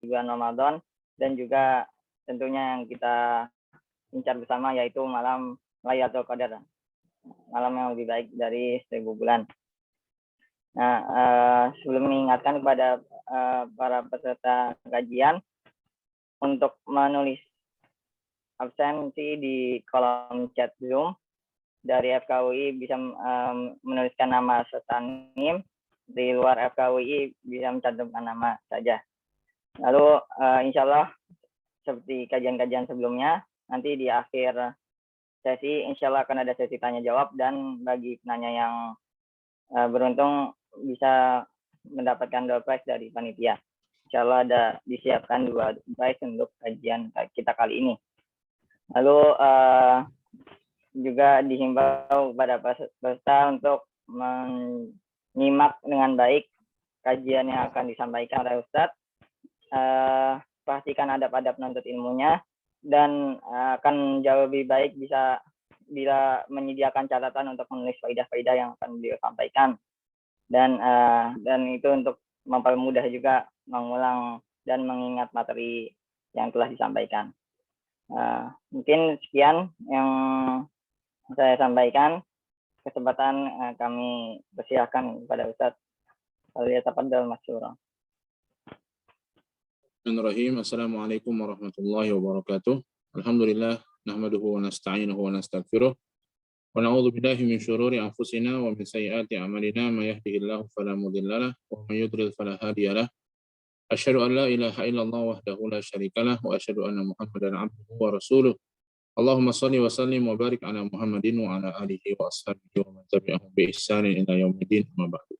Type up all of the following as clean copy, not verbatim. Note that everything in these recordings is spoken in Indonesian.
bulan Ramadan, dan juga tentunya yang kita incar bersama yaitu malam Lailatul Qadar, malam yang lebih baik dari 1000 bulan. Nah, sebelum mengingatkan kepada para peserta kajian untuk menulis absensi di kolom chat Zoom dari FKUI bisa menuliskan nama serta NIM, di luar FKUI bisa mencantumkan nama saja. Lalu insya Allah seperti kajian-kajian sebelumnya, nanti di akhir sesi insya Allah akan ada sesi tanya jawab, dan bagi penanya yang beruntung bisa mendapatkan door prize dari panitia. Insya Allah ada disiapkan 2 prize untuk kajian kita kali ini. Lalu juga dihimbau kepada peserta untuk menyimak dengan baik kajian yang akan disampaikan oleh Ustadz. Pastikan adab-adab penuntut ilmunya, dan akan jauh lebih baik bila menyediakan catatan untuk menulis faidah-faidah yang akan beliau sampaikan, dan itu untuk mempermudah juga mengulang dan mengingat materi yang telah disampaikan. Mungkin sekian yang saya sampaikan. Kesempatan kami persilahkan kepada Ustadz. Falyatafaddal masyura. Bismillahirrahmanirrahim. Assalamualaikum warahmatullahi wabarakatuh. Alhamdulillah, nahmaduhu wa nasta'inuhu wa nastaghfiruh. Wa na'udzu billahi min syururi anfusina wa min sayyiati a'malina, may yahdihillahu fala mudhillalah wa may yudlil fala hadiyalah. Asyhadu an la ilaha illallah wahdahu la syarikalah wa asyhadu anna Muhammadan 'abduhu wa rasuluh. Allahumma shalli wa sallim wa barik ala Muhammadin wa ala alihi wa ashabihi wa man tabi'ahum bi ihsanin ila yaumiddin, amma ba'du.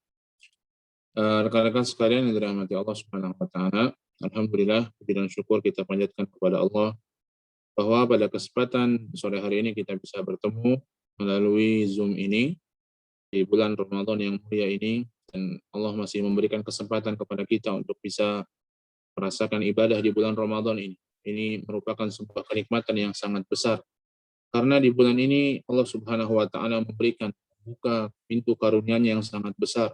Rekan-rekan sekalian yang dirahmati Allah Subhanahu wa taala, alhamdulillah, puji dan syukur kita panjatkan kepada Allah bahwa pada kesempatan sore hari ini kita bisa bertemu melalui Zoom ini di bulan Ramadan yang mulia ini, dan Allah masih memberikan kesempatan kepada kita untuk bisa merasakan ibadah di bulan Ramadan ini. Ini merupakan sebuah kenikmatan yang sangat besar, karena di bulan ini Allah Subhanahu wa taala memberikan buka pintu karunia-Nya yang sangat besar.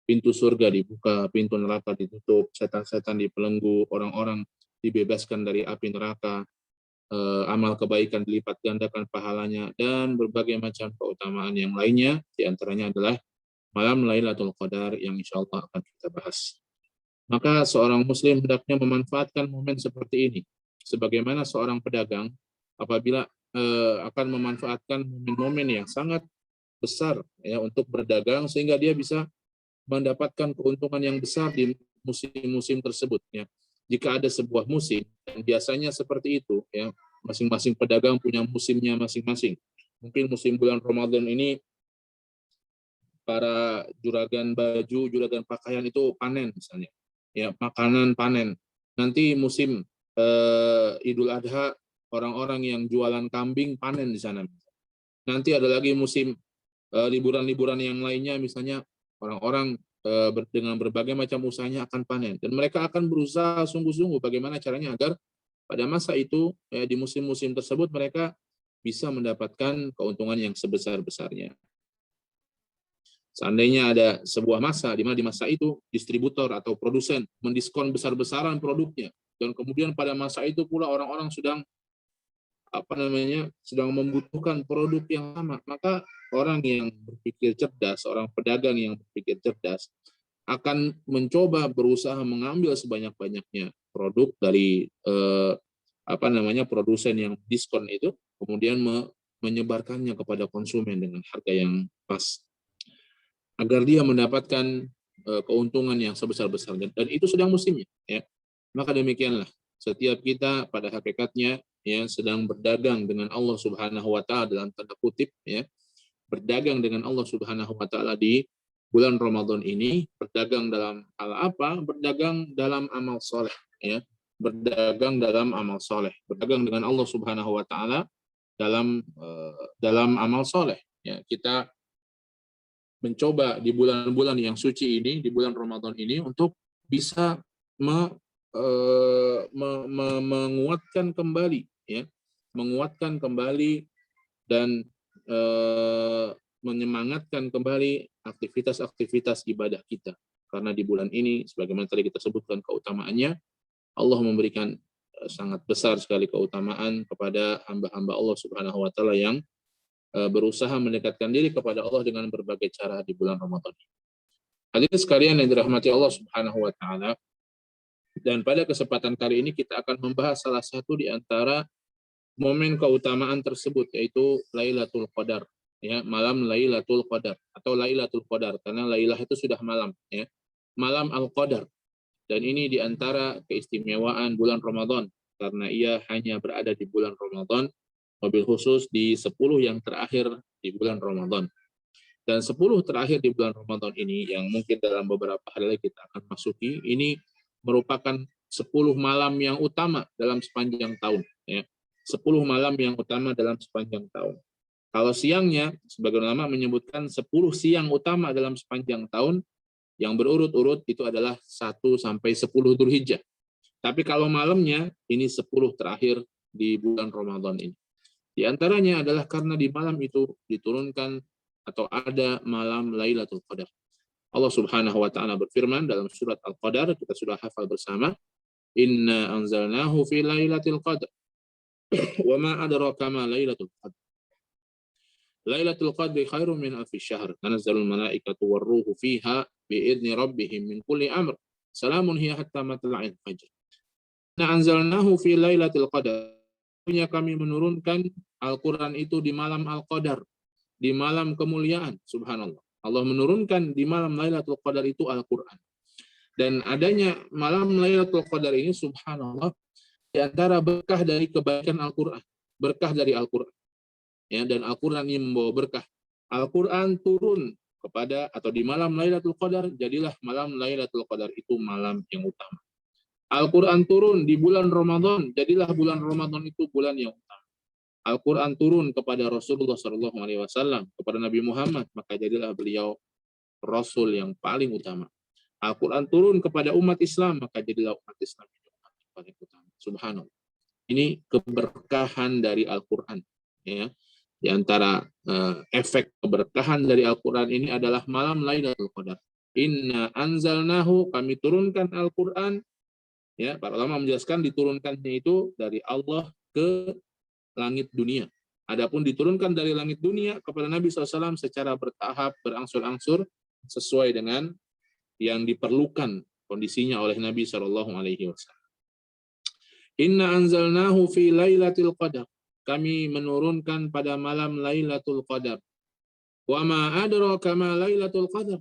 Pintu surga dibuka, pintu neraka ditutup, setan-setan dibelenggu, orang-orang dibebaskan dari api neraka, amal kebaikan dilipat gandakan pahalanya, dan berbagai macam keutamaan yang lainnya. Di antaranya adalah malam Lailatul Qadar yang insya Allah akan kita bahas. Maka seorang muslim hendaknya memanfaatkan momen seperti ini. Sebagaimana seorang pedagang apabila akan memanfaatkan momen-momen yang sangat besar ya untuk berdagang, sehingga dia bisa mendapatkan keuntungan yang besar di musim-musim tersebut ya. Jika ada sebuah musim, dan biasanya seperti itu ya, masing-masing pedagang punya musimnya masing-masing. Mungkin musim bulan Ramadan ini para juragan baju, juragan pakaian itu panen misalnya. Ya, makanan panen. Nanti musim Idul Adha, orang-orang yang jualan kambing panen di sana. Nanti ada lagi musim liburan-liburan yang lainnya, misalnya orang-orang dengan berbagai macam usahanya akan panen, dan mereka akan berusaha sungguh-sungguh bagaimana caranya agar pada masa itu di musim-musim tersebut mereka bisa mendapatkan keuntungan yang sebesar-besarnya. Seandainya ada sebuah masa di mana di masa itu distributor atau produsen mendiskon besar-besaran produknya, dan kemudian pada masa itu pula orang-orang sedang sedang membutuhkan produk yang sama, maka orang yang berpikir cerdas, orang pedagang yang berpikir cerdas akan mencoba berusaha mengambil sebanyak-banyaknya produk dari produsen yang diskon itu, kemudian menyebarkannya kepada konsumen dengan harga yang pas, agar dia mendapatkan keuntungan yang sebesar-besarnya, dan itu sedang musimnya ya. Maka demikianlah setiap kita pada hakikatnya ya sedang berdagang dengan Allah Subhanahu wa taala, dalam tanda kutip ya, berdagang dengan Allah Subhanahu wa taala di bulan Ramadan ini. Berdagang dalam hal apa? Berdagang dalam amal soleh ya. Berdagang dalam amal soleh, berdagang dengan Allah Subhanahu wa taala dalam amal soleh ya. Kita mencoba di bulan-bulan yang suci ini, di bulan Ramadan ini, untuk bisa menguatkan kembali ya, menguatkan kembali dan menyemangatkan kembali aktivitas-aktivitas ibadah kita. Karena di bulan ini sebagaimana tadi kita sebutkan keutamaannya, Allah memberikan sangat besar sekali keutamaan kepada hamba-hamba Allah Subhanahu wa taala yang berusaha mendekatkan diri kepada Allah dengan berbagai cara di bulan Ramadan. Hadirin sekalian yang dirahmati Allah Subhanahu wa taala, dan pada kesempatan kali ini kita akan membahas salah satu di antara momen keutamaan tersebut, yaitu Lailatul Qadar, ya, malam Lailatul Qadar atau Lailatul Qadar, karena Lailah itu sudah malam, ya. Malam Al-Qadar. Dan ini di antara keistimewaan bulan Ramadan, karena ia hanya berada di bulan Ramadan, wabil khusus di 10 yang terakhir di bulan Ramadan. Dan 10 terakhir di bulan Ramadan ini, yang mungkin dalam beberapa hari lagi kita akan masuki, ini merupakan 10 malam yang utama dalam sepanjang tahun. Ya. 10 malam yang utama dalam sepanjang tahun. Kalau siangnya, sebagian ulama menyebutkan 10 siang utama dalam sepanjang tahun, yang berurut-urut itu adalah 1 sampai 10 Dzulhijjah. Tapi kalau malamnya, ini 10 terakhir di bulan Ramadan ini. Di antaranya adalah karena di malam itu diturunkan atau ada malam Lailatul Qadar. Allah Subhanahu wa taala berfirman dalam surat Al-Qadar, kita sudah hafal bersama, "Inna anzalnahu fi Lailatul Qadar. Wa ma adraka ma Lailatul Qadar. Lailatul Qadri khairum min alfi syahr. Tanazzalul malaikatu warruhu fiha bi'idni rabbihim min kulli amr. Salamun hiya hatta matla'il fajr." Nah, anzalnahu fi Lailatul Qadar. Kami menurunkan Al-Quran itu di malam Al-Qadar, di malam kemuliaan. Subhanallah. Allah menurunkan di malam Lailatul Qadar itu Al-Quran. Dan adanya malam Lailatul Qadar ini, subhanallah, di antara berkah dari kebaikan Al-Quran. Berkah dari Al-Quran. Ya, dan Al-Quran ini membawa berkah. Al-Quran turun kepada atau di malam Lailatul Qadar, jadilah malam Lailatul Qadar itu malam yang utama. Al-Quran turun di bulan Ramadan, jadilah bulan Ramadan itu bulan yang utama. Al-Quran turun kepada Rasulullah SAW, kepada Nabi Muhammad, maka jadilah beliau Rasul yang paling utama. Al-Quran turun kepada umat Islam, maka jadilah umat Islam yang paling utama. Subhanallah. Ini keberkahan dari Al-Quran. Ya. Di antara efek keberkahan dari Al-Quran ini adalah malam Lailatul Qadar. Inna anzalnahu, kami turunkan Al-Quran. Ya, para ulama menjelaskan diturunkannya itu dari Allah ke langit dunia. Adapun diturunkan dari langit dunia kepada Nabi SAW secara bertahap, berangsur-angsur, sesuai dengan yang diperlukan kondisinya oleh Nabi SAW. Inna anzalnahu fi Lailatul Qadar. Kami menurunkan pada malam Lailatul Qadar. Wa ma adraka ma Lailatul Qadar.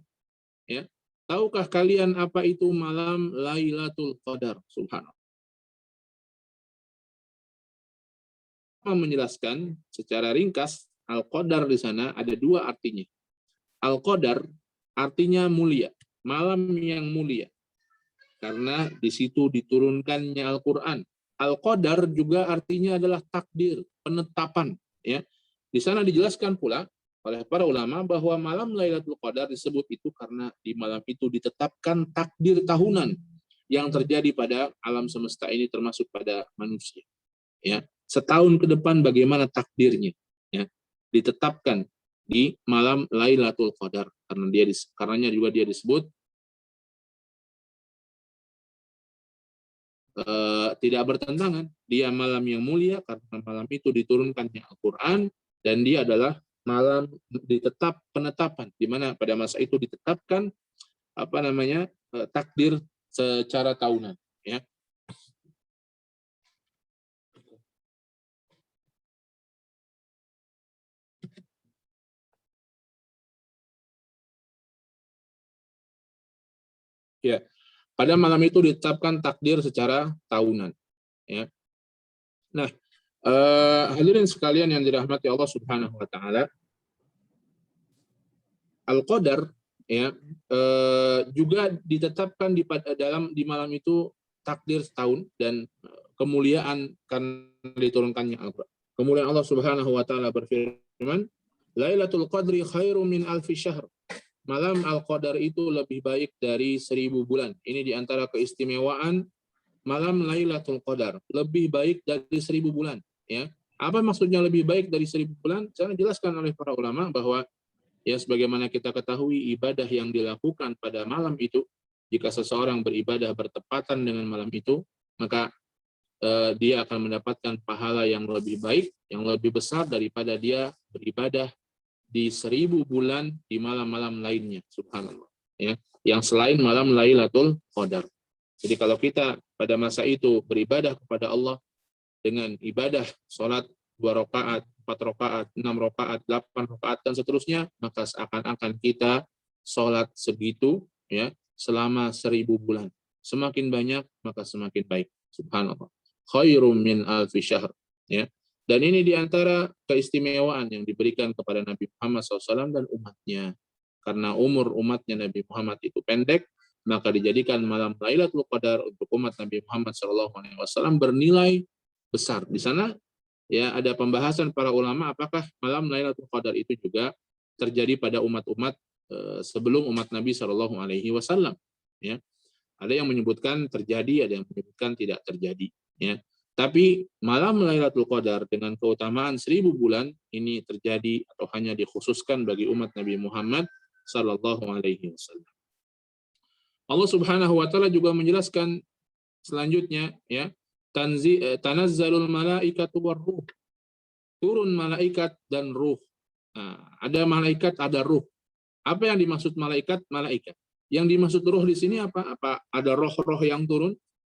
Ya. Tahukah kalian apa itu malam Lailatul Qadar? Subhanallah. Menjelaskan secara ringkas, Al-Qadar di sana ada 2 artinya. Al-Qadar artinya mulia, malam yang mulia. Karena di situ diturunkannya Al-Qur'an. Al-Qadar juga artinya adalah takdir, penetapan. Ya. Di sana dijelaskan pula oleh para ulama bahwa malam Lailatul Qadar disebut itu karena di malam itu ditetapkan takdir tahunan yang terjadi pada alam semesta ini, termasuk pada manusia. Ya, setahun ke depan bagaimana takdirnya? Ya, ditetapkan di malam Lailatul Qadar karenanya juga dia disebut tidak bertentangan. Dia malam yang mulia karena malam itu diturunkannya Al-Quran, dan dia adalah malam penetapan, di mana pada masa itu ditetapkan takdir secara tahunan. Ya. Ya, pada malam itu ditetapkan takdir secara tahunan. Ya. Nah, hadirin sekalian yang dirahmati Allah Subhanahu wa taala, Al-Qadar ya juga ditetapkan di malam itu takdir setahun dan kemuliaan karena diturunkannya Al-Qur'an. Kemuliaan Allah Subhanahu wa taala berfirman, Lailatul Qadri khairum min alfi syahr. Malam Al-Qadar itu lebih baik dari 1000 bulan. Ini di antara keistimewaan malam Lailatul Qadar, lebih baik dari 1000 bulan. Ya, apa maksudnya lebih baik dari 1000 bulan? Saya dijelaskan oleh para ulama bahwa ya sebagaimana kita ketahui ibadah yang dilakukan pada malam itu, jika seseorang beribadah bertepatan dengan malam itu, maka dia akan mendapatkan pahala yang lebih baik, yang lebih besar daripada dia beribadah di 1000 bulan di malam-malam lainnya. Subhanallah. Ya, yang selain malam Lailatul Qadar. Jadi kalau kita pada masa itu beribadah kepada Allah dengan ibadah sholat 2 rakaat, 4 rakaat, 6 rakaat, 8 rakaat dan seterusnya, maka seakan-akan kita sholat segitu ya selama 1000 bulan. Semakin banyak maka semakin baik. Subhanallah. Khairum min alfi syahr. Ya. Dan ini diantara keistimewaan yang diberikan kepada Nabi Muhammad SAW dan umatnya. Karena umur umatnya Nabi Muhammad itu pendek, maka dijadikan malam Lailatul Qadar untuk umat Nabi Muhammad SAW bernilai besar. Di sana ya ada pembahasan para ulama apakah malam Lailatul Qadar itu juga terjadi pada umat-umat sebelum umat Nabi SAW. Ya. Ada yang menyebutkan terjadi, ada yang menyebutkan tidak terjadi. Ya. Tapi malam Lailatul Qadar dengan keutamaan 1000 bulan ini terjadi atau hanya dikhususkan bagi umat Nabi Muhammad SAW. Allah Subhanahu wa taala juga menjelaskan selanjutnya ya, tanazzalul malaikatu warruh. Turun malaikat dan ruh. Nah, ada malaikat, ada ruh. Apa yang dimaksud malaikat? Malaikat. Yang dimaksud ruh di sini apa? Apa ada roh-roh yang turun?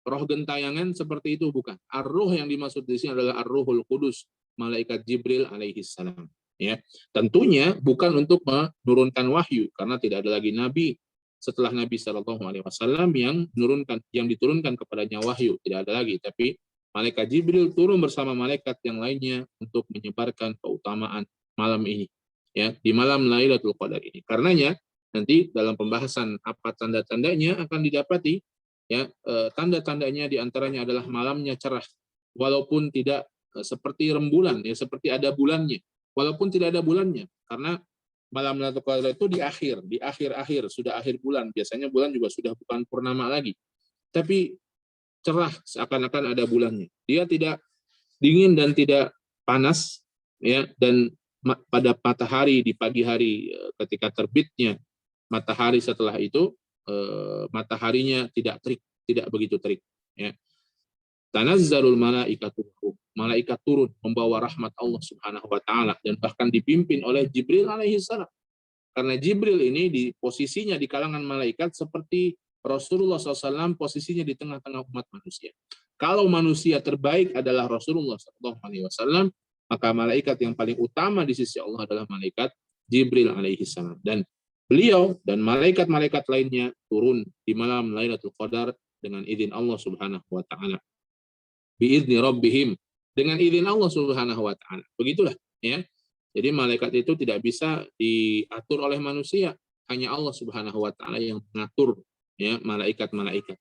Roh gentayangan seperti itu bukan. Ar-ruh yang dimaksud di sini adalah Ar-Ruhul Qudus, malaikat Jibril alaihi salam. Ya, tentunya bukan untuk menurunkan wahyu karena tidak ada lagi nabi setelah Nabi SAW yang diturunkan kepadanya wahyu, tidak ada lagi, tapi malaikat Jibril turun bersama malaikat yang lainnya untuk menyebarkan keutamaan malam ini. Ya, di malam Lailatul Qadar ini. Karenanya nanti dalam pembahasan apa tanda-tandanya akan didapati ya tanda-tandanya diantaranya adalah malamnya cerah walaupun tidak seperti rembulan ya seperti ada bulannya walaupun tidak ada bulannya karena malam Lailatul Qadar itu di akhir sudah akhir bulan, biasanya bulan juga sudah bukan purnama lagi tapi cerah seakan-akan ada bulannya, dia tidak dingin dan tidak panas ya, dan pada matahari di pagi hari ketika terbitnya matahari setelah itu mataharinya tidak terik, tidak begitu terik ya. Tanazzalul malaikatu, malaikat turun membawa rahmat Allah Subhanahu wa taala dan bahkan dipimpin oleh Jibril alaihi salam. Karena Jibril ini di posisinya di kalangan malaikat seperti Rasulullah SAW posisinya di tengah-tengah umat manusia. Kalau manusia terbaik adalah Rasulullah SAW, maka malaikat yang paling utama di sisi Allah adalah malaikat Jibril alaihi salam. Dan beliau dan malaikat-malaikat lainnya turun di malam Lailatul Qadar dengan izin Allah Subhanahu wa taala. Biizni rabbihim, dengan izin Allah Subhanahu wa taala. Begitulah ya. Jadi malaikat itu tidak bisa diatur oleh manusia, hanya Allah Subhanahu wa taala yang mengatur ya malaikat-malaikat.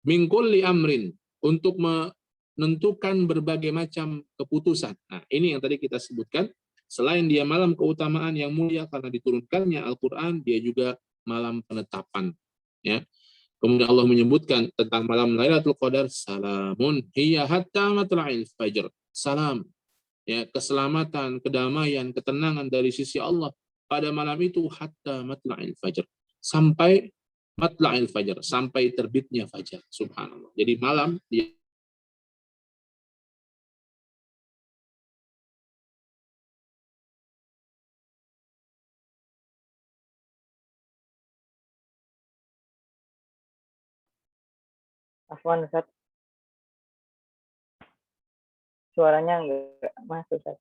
Min kulli amrin, untuk menentukan berbagai macam keputusan. Nah, ini yang tadi kita sebutkan. Selain dia malam keutamaan yang mulia karena diturunkannya Al-Quran, dia juga malam penetapan. Ya. Kemudian Allah menyebutkan tentang malam Lailatul Qadar, salamun hiya hatta matla'il fajr. Salam, ya, keselamatan, kedamaian, ketenangan dari sisi Allah pada malam itu hatta matla'il fajr. Sampai matla'il fajr, sampai terbitnya fajar. Subhanallah. Jadi malam dia Afwan Ustaz, suaranya enggak masuk Ustaz.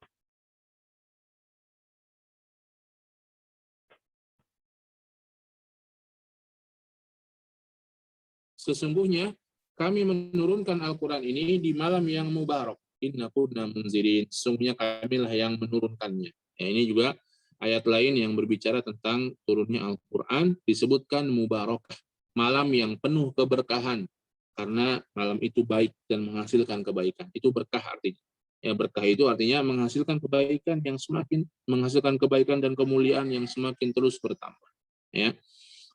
sesungguhnya kami menurunkan Al-Quran ini di malam yang mubarak. Inna kunna munzirin. Sesungguhnya kamilah yang menurunkannya. Ya, ini juga ayat lain yang berbicara tentang turunnya Al-Quran disebutkan mubarakah. Malam yang penuh keberkahan. Karena malam itu baik dan menghasilkan kebaikan. Itu berkah artinya. Ya, berkah itu artinya menghasilkan kebaikan yang semakin menghasilkan kebaikan dan kemuliaan yang semakin terus bertambah. Ya.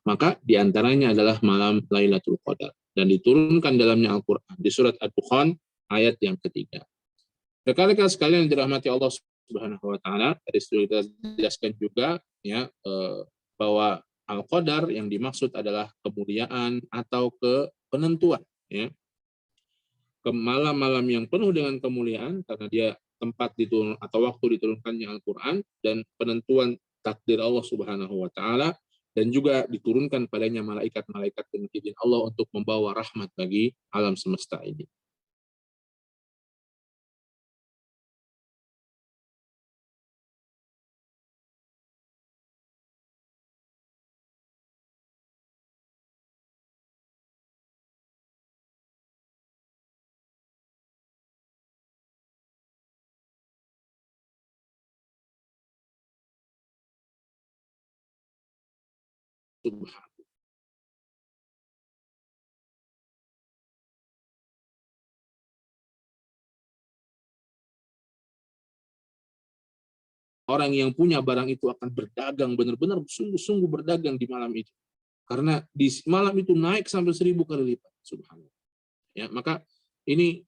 Maka diantaranya adalah malam Lailatul Qadar dan diturunkan dalamnya Al-Quran di surat Ad-Dukhan ayat yang ketiga. Rekan-rekan sekalian yang dirahmati Allah Subhanahu wa taala, tadi sudah kita jelaskan juga ya bahwa Al-Qadar yang dimaksud adalah kemuliaan atau penentuan ya. ke malam-malam yang penuh dengan kemuliaan karena dia tempat diturun atau waktu diturunkannya Al-Quran dan penentuan takdir Allah Subhanahu wa taala, dan juga diturunkan padanya malaikat-malaikat dengan izin Allah untuk membawa rahmat bagi alam semesta ini. Orang yang punya barang itu akan berdagang, benar-benar sungguh-sungguh berdagang di malam itu. Karena di malam itu naik sampai 1000 kali lipat. Subhanallah. Ya, maka ini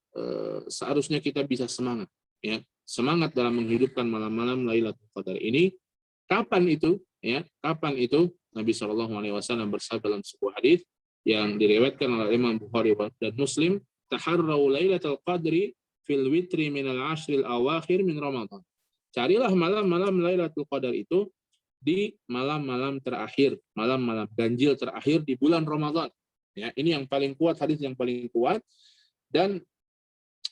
seharusnya kita bisa semangat. Ya, semangat dalam menghidupkan malam-malam Lailatul Qadar ini. Kapan itu? Ya, kapan itu? Nabi SAW bersabda dalam sebuah hadis yang diriwayatkan oleh Imam Bukhari dan Muslim, "Taharrau Lailatul Qadri fil witri minal ashril awakhir min Ramadan." Carilah malam-malam Lailatul Qadar itu di malam-malam terakhir, malam-malam ganjil terakhir di bulan Ramadan. Ya, ini yang paling kuat, hadis yang paling kuat, dan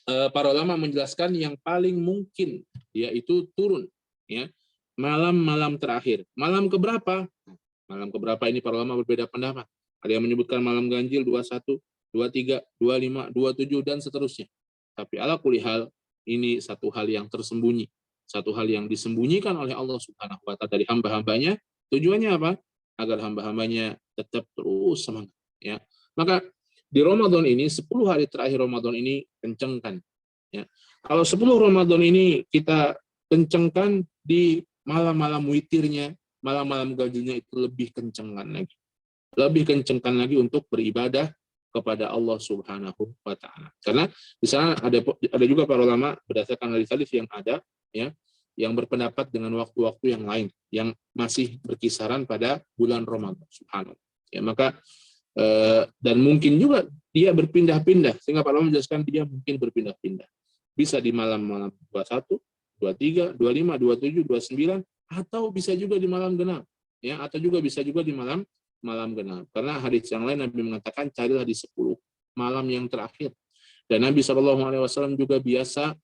para ulama menjelaskan yang paling mungkin yaitu turun, ya, malam-malam terakhir. Malam keberapa? Malam keberapa ini para ulama berbeda pendapat. Ada yang menyebutkan malam ganjil 21, 23, 25, 27 dan seterusnya. Tapi ala kulli hal ini satu hal yang tersembunyi. Satu hal yang disembunyikan oleh Allah Subhanahu wa taala dari hamba-hambanya. Tujuannya apa? Agar hamba-hambanya tetap terus semangat, ya. Maka di Ramadan ini, 10 hari terakhir Ramadan ini kencengkan, ya. Kalau 10 Ramadan ini kita kencengkan, di malam-malam witirnya, malam-malam ganjilnya itu lebih kencengkan lagi. Lebih kencengkan lagi untuk beribadah kepada Allah Subhanahu wa taala. Karena di sana ada juga para ulama berdasarkan hadis-hadis yang ada, ya, yang berpendapat dengan waktu-waktu yang lain yang masih berkisaran pada bulan Ramadan. Subhanallah. Ya, maka dan mungkin juga dia berpindah-pindah, sehingga para ulama menjelaskan dia mungkin berpindah-pindah. Bisa di malam-malam 21, 23, 25, 27, 29, atau bisa juga di malam genap, ya, atau juga bisa juga di malam genap. Karena hadis yang lain Nabi mengatakan carilah di 10 malam yang terakhir. Dan Nabi SAW juga biasa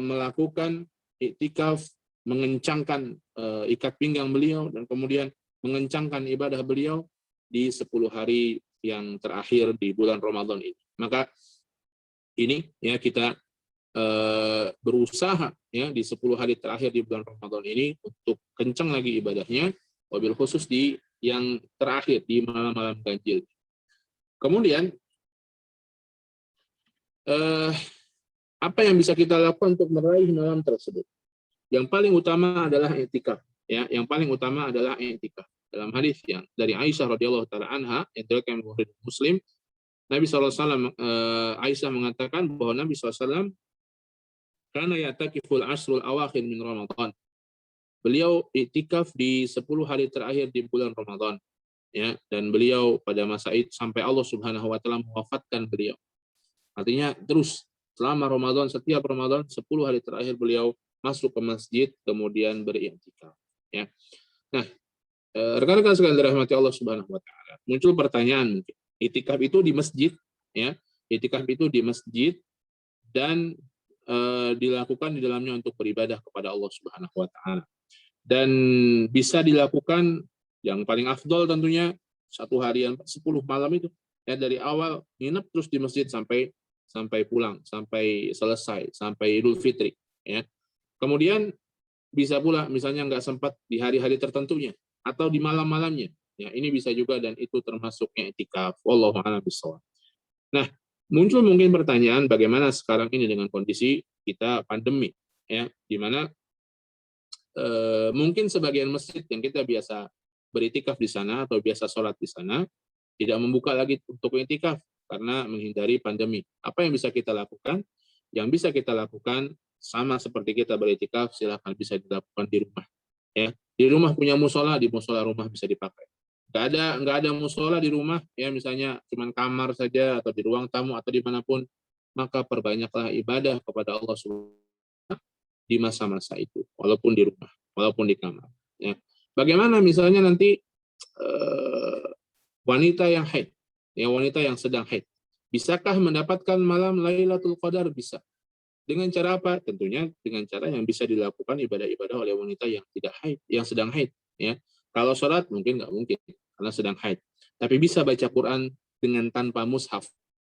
melakukan iktikaf, mengencangkan ikat pinggang beliau, dan kemudian mengencangkan ibadah beliau di 10 hari yang terakhir di bulan Ramadan ini. Maka ini, ya, kita berusaha, ya, di 10 hari terakhir di bulan Ramadan ini untuk kencang lagi ibadahnya, wabil khusus di yang terakhir di malam-malam ganjil. Kemudian apa yang bisa kita lakukan untuk meraih malam tersebut? Yang paling utama adalah i'tikaf, ya. Yang paling utama adalah i'tikaf. Dalam hadis yang dari Aisyah radhiyallahu taala anha yang diriwayatkan oleh Muslim, Nabi SAW, Aisyah mengatakan bahwa Nabi SAW karena ya'takiful asrul awakhir min Ramadan. Beliau i'tikaf di 10 hari terakhir di bulan Ramadan, ya, dan beliau pada masa itu sampai Allah Subhanahu wa taala mewafatkan beliau. Artinya terus selama Ramadan, setiap Ramadan 10 hari terakhir beliau masuk ke masjid kemudian beriktikaf, ya. Nah, rekan-rekan sekalian dirahmati Allah Subhanahu wa taala, muncul pertanyaan mungkin. Iktikaf itu di masjid, ya. Iktikaf itu di masjid dan dilakukan di dalamnya untuk beribadah kepada Allah Subhanahu wa taala. Dan bisa dilakukan yang paling afdol tentunya 1 harian 10 malam itu, ya, dari awal nginep terus di masjid sampai pulang, sampai selesai, sampai Idul Fitri, ya. Kemudian bisa pula misalnya nggak sempat di hari-hari tertentunya atau di malam-malamnya, ya, ini bisa juga, dan itu termasuk i'tikaf. Wallahu a'lam bishawab. Nah, muncul mungkin pertanyaan, bagaimana sekarang ini dengan kondisi kita pandemi, ya, di mana mungkin sebagian masjid yang kita biasa beritikaf di sana atau biasa sholat di sana tidak membuka lagi untuk i'tikaf karena menghindari pandemi. Apa yang bisa kita lakukan? Yang bisa kita lakukan sama seperti kita beritikaf, silakan bisa dilakukan di rumah, ya. Di rumah punya musola, di musola rumah bisa dipakai. nggak ada musola di rumah, ya misalnya cuman kamar saja atau di ruang tamu atau dimanapun, maka perbanyaklah ibadah kepada Allah Subhanahu di masa-masa itu, walaupun di rumah, walaupun di kamar. Ya. Bagaimana misalnya nanti wanita yang haid, ya wanita yang sedang haid, bisakah mendapatkan malam Lailatul Qadar? Bisa. Dengan cara apa? Tentunya dengan cara yang bisa dilakukan ibadah-ibadah oleh wanita yang tidak haid, yang sedang haid. Ya, kalau sholat mungkin nggak mungkin karena sedang haid. Tapi bisa baca Quran dengan tanpa mushaf.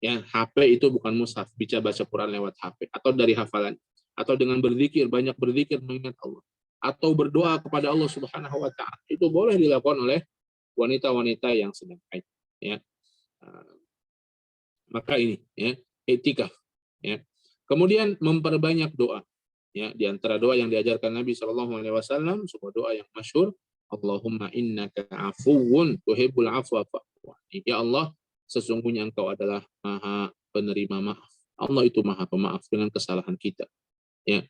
Ya, HP itu bukan mushaf, bisa baca Quran lewat HP atau dari hafalan, atau dengan berzikir, banyak berzikir mengingat Allah, atau berdoa kepada Allah Subhanahu Wa Taala. Itu boleh dilakukan oleh wanita-wanita yang sedang haid. Ya, maka ini ya etika. Ya. Kemudian memperbanyak doa. Ya, di antara doa yang diajarkan Nabi SAW, sebuah doa yang masyhur, Allahumma innaka afuwun tuhibbul afwa fa'fu anni. Ya Allah, sesungguhnya Engkau adalah Maha penerima maaf. Allah itu Maha pemaaf dengan kesalahan kita. Ya.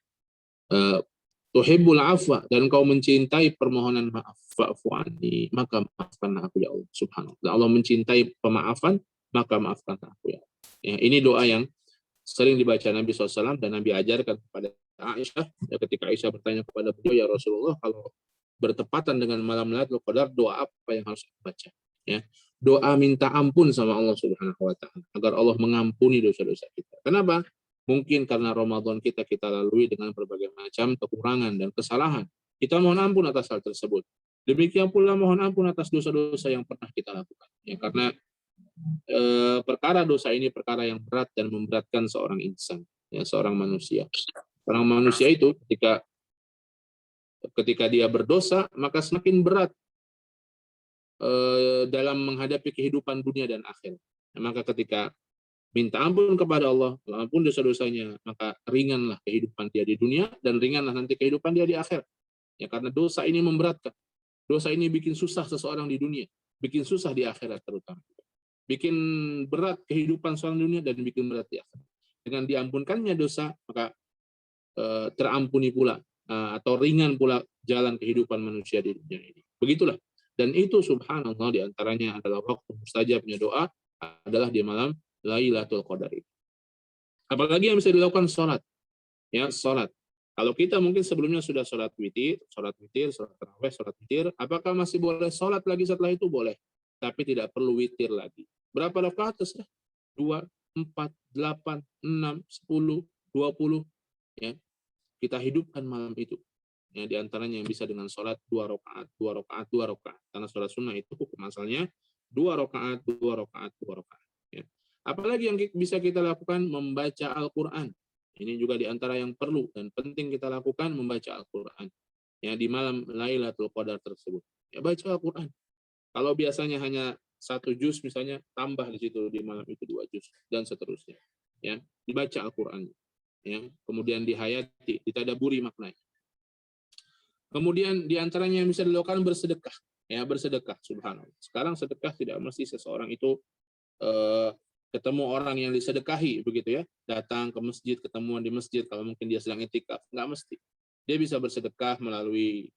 Tuhibbul afwa, dan Engkau mencintai permohonan maaf, fa'fu anni, maka maafkanlah aku ya Allah. Subhanallah. Allah mencintai pemaafan, maka maafkanlah aku ya Allah. Ya, ini doa yang sering dibaca Nabi SAW dan Nabi ajarkan kepada Aisyah. Ya, ketika Aisyah bertanya kepada beliau, ya Rasulullah, kalau bertepatan dengan malam Lailatul Qadar, doa apa yang harus dibaca? Ya, doa minta ampun sama Allah Subhanahu Wa Taala agar Allah mengampuni dosa-dosa kita. Kenapa? Mungkin karena Ramadan kita lalui dengan berbagai macam kekurangan dan kesalahan. Kita mohon ampun atas hal tersebut. Demikian pula mohon ampun atas dosa-dosa yang pernah kita lakukan. Ya, karena perkara dosa ini perkara yang berat dan memberatkan seorang insan, ya, seorang manusia. Seorang manusia itu ketika dia berdosa, maka semakin berat dalam menghadapi kehidupan dunia dan akhirat. Maka ketika minta ampun kepada Allah, ampun dosa-dosanya, maka ringanlah kehidupan dia di dunia dan ringanlah nanti kehidupan dia di akhirat. Ya, karena dosa ini memberatkan. Dosa ini bikin susah seseorang di dunia, bikin susah di akhirat terutama. Bikin berat kehidupan seorang dunia dan bikin berat di akhirat. Dengan diampunkannya dosa, maka terampuni pula atau ringan pula jalan kehidupan manusia di dunia ini. Begitulah. Dan itu subhanallah diantaranya adalah waktu mustajabnya doa adalah di malam Lailatul Qadar itu. Apalagi yang bisa dilakukan sholat. Ya, sholat. Kalau kita mungkin sebelumnya sudah sholat witir, sholat tarawih, sholat witir, apakah masih boleh sholat lagi setelah itu? Boleh. Tapi tidak perlu witir lagi. Berapa rakaat? 2, 4, 8, 6, 10, 20. Ya. Kita hidupkan malam itu. Ya, di antaranya yang bisa dengan sholat 2 rakaat, 2 rakaat, 2 rakaat. Karena sholat sunnah itu hukum asalnya 2 rakaat, 2 rakaat, 2 rakaat. Ya. Apalagi yang bisa kita lakukan? Membaca Al-Quran. Ini juga di antara yang perlu dan penting kita lakukan, membaca Al-Quran. Ya, di malam Lailatul Qadar tersebut. Ya, baca Al-Quran. Kalau biasanya hanya 1 juz misalnya, tambah di situ di malam itu 2 juz dan seterusnya. Ya, dibaca Al-Qur'an. Ya, kemudian dihayati, ditadaburi maknanya. Kemudian di antaranya yang bisa dilakukan bersedekah. Ya, bersedekah, subhanallah. Sekarang sedekah tidak mesti seseorang itu ketemu orang yang disedekahi begitu ya, datang ke masjid, ketemuan di masjid kalau mungkin dia sedang i'tikaf, nggak mesti. Dia bisa bersedekah melalui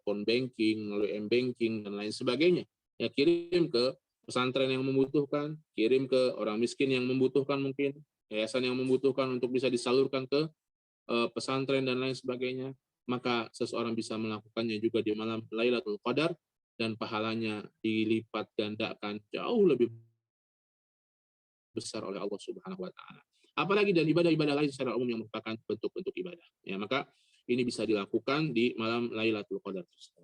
phone banking, melalui m-banking dan lain sebagainya. Ya, kirim ke pesantren yang membutuhkan, kirim ke orang miskin yang membutuhkan mungkin, yayasan yang membutuhkan untuk bisa disalurkan ke pesantren dan lain sebagainya. Maka seseorang bisa melakukannya juga di malam Lailatul Qadar dan pahalanya dilipat gandakan jauh lebih besar oleh Allah Subhanahu wa taala. Apalagi dan ibadah-ibadah lain secara umum yang merupakan bentuk-bentuk ibadah. Ya, maka ini bisa dilakukan di malam Lailatul Qadar tersebut.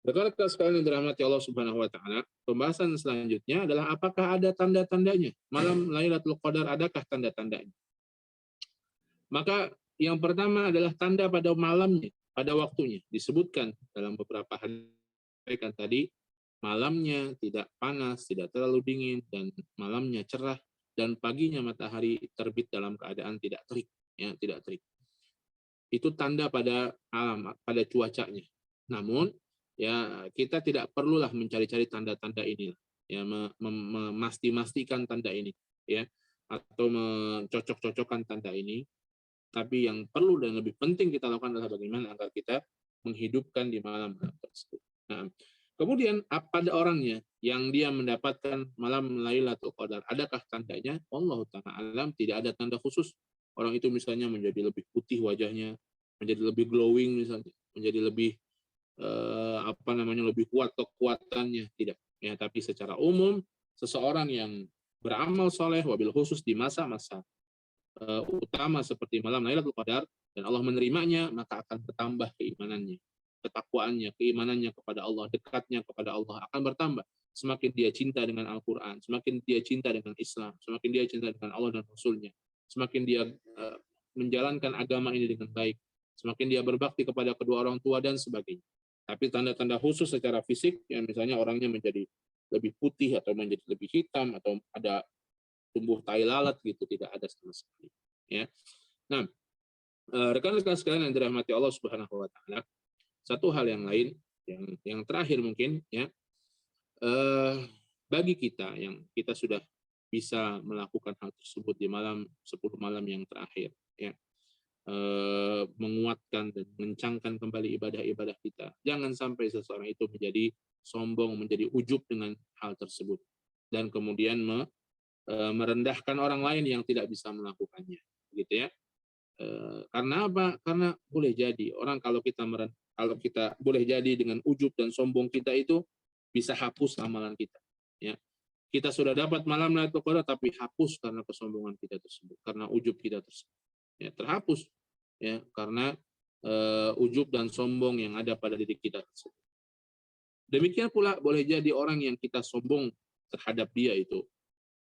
Rekan-rekan sekalian yang dirahmati Allah Subhanahu wa taala, pembahasan selanjutnya adalah apakah ada tanda-tandanya? Malam Lailatul Qadar adakah tanda-tandanya? Maka yang pertama adalah tanda pada malamnya, pada waktunya. Disebutkan dalam beberapa hadis kan tadi, malamnya tidak panas, tidak terlalu dingin, dan malamnya cerah, dan paginya matahari terbit dalam keadaan tidak terik, ya, tidak terik. Itu tanda pada alam, pada cuacanya. Namun, ya kita tidak perlulah mencari-cari tanda-tanda ini, ya, memastikan tanda ini, ya, atau mencocok-cocokkan tanda ini. Tapi yang perlu dan lebih penting kita lakukan adalah bagaimana agar kita menghidupkan di malam tersebut. Nah, Kemudian pada orangnya yang dia mendapatkan malam Lailatul Qadar, adakah tandanya? Allah Ta'ala alam, tidak ada tanda khusus. Orang itu misalnya menjadi lebih putih wajahnya, menjadi lebih glowing misalnya, menjadi lebih lebih kuat kekuatannya, tidak. Ya, tapi secara umum seseorang yang beramal soleh, wabil khusus di masa-masa utama seperti malam Lailatul Qadar dan Allah menerimanya, maka akan bertambah keimanannya, ketakwaannya, keimanannya kepada Allah, dekatnya kepada Allah akan bertambah. Semakin dia cinta dengan Al-Quran, semakin dia cinta dengan Islam, semakin dia cinta dengan Allah dan Rasulnya, semakin dia menjalankan agama ini dengan baik, semakin dia berbakti kepada kedua orang tua dan sebagainya. Tapi tanda-tanda khusus secara fisik, yang misalnya orangnya menjadi lebih putih atau menjadi lebih hitam atau ada tumbuh tai lalat gitu, tidak ada sama sekali. Ya. Nah, rekan-rekan sekalian yang dirahmati Allah Subhanahu wa taala, satu hal yang lain yang terakhir mungkin ya, bagi kita yang kita sudah bisa melakukan hal tersebut di malam 10 malam yang terakhir ya, menguatkan dan mengencangkan kembali ibadah-ibadah kita. Jangan sampai seseorang itu menjadi sombong, menjadi ujub dengan hal tersebut dan kemudian merendahkan orang lain yang tidak bisa melakukannya, gitu ya. Karena apa? Karena boleh jadi orang kalau kita boleh jadi dengan ujub dan sombong kita itu bisa hapus amalan kita. Ya, kita sudah dapat malam Lailatul Qadar tapi hapus karena kesombongan kita tersebut, karena ujub kita tersebut. Ya, terhapus ya karena ujub dan sombong yang ada pada diri kita tersebut. Demikian pula boleh jadi orang yang kita sombong terhadap dia itu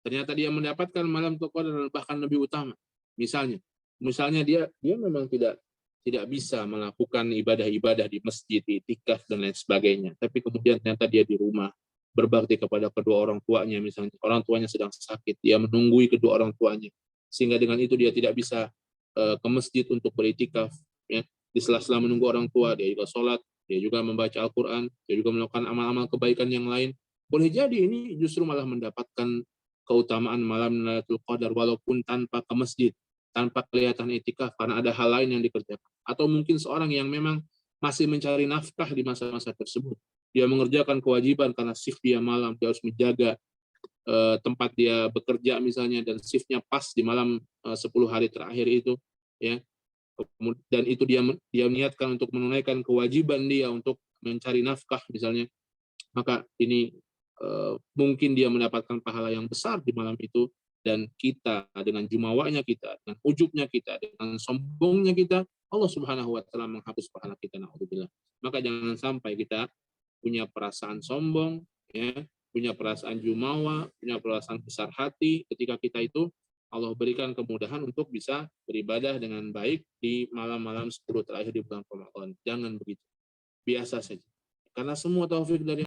ternyata dia mendapatkan malam Qadar dan bahkan lebih utama. Misalnya dia memang tidak bisa melakukan ibadah-ibadah di masjid, iktikaf dan lain sebagainya, tapi kemudian ternyata dia di rumah berbakti kepada kedua orang tuanya, misalnya orang tuanya sedang sakit, dia menunggui kedua orang tuanya, sehingga dengan itu dia tidak bisa ke masjid untuk beriktikaf. Ya. Di sela-sela menunggu orang tua, dia juga sholat, dia juga membaca Al-Quran, dia juga melakukan amal-amal kebaikan yang lain. Boleh jadi ini justru malah mendapatkan keutamaan malam Lailatul Qadar walaupun tanpa ke masjid, tanpa kelihatan iktikaf karena ada hal lain yang dikerjakan. Atau mungkin seorang yang memang masih mencari nafkah di masa-masa tersebut. Dia mengerjakan kewajiban karena shift dia malam, dia harus menjaga tempat dia bekerja misalnya dan shiftnya pas di malam 10 hari terakhir itu ya. Dan itu dia niatkan untuk menunaikan kewajiban dia untuk mencari nafkah misalnya. Maka ini mungkin dia mendapatkan pahala yang besar di malam itu, dan kita dengan jumawanya kita, dengan ujubnya kita, dengan sombongnya kita, Allah Subhanahu wa taala menghapus pahala kita, naudzubillah. Maka jangan sampai kita punya perasaan sombong ya, punya perasaan jumawa, punya perasaan besar hati ketika kita itu Allah berikan kemudahan untuk bisa beribadah dengan baik di malam-malam 10 terakhir di bulan Ramadan. Jangan begitu. Biasa saja. Karena semua taufik dari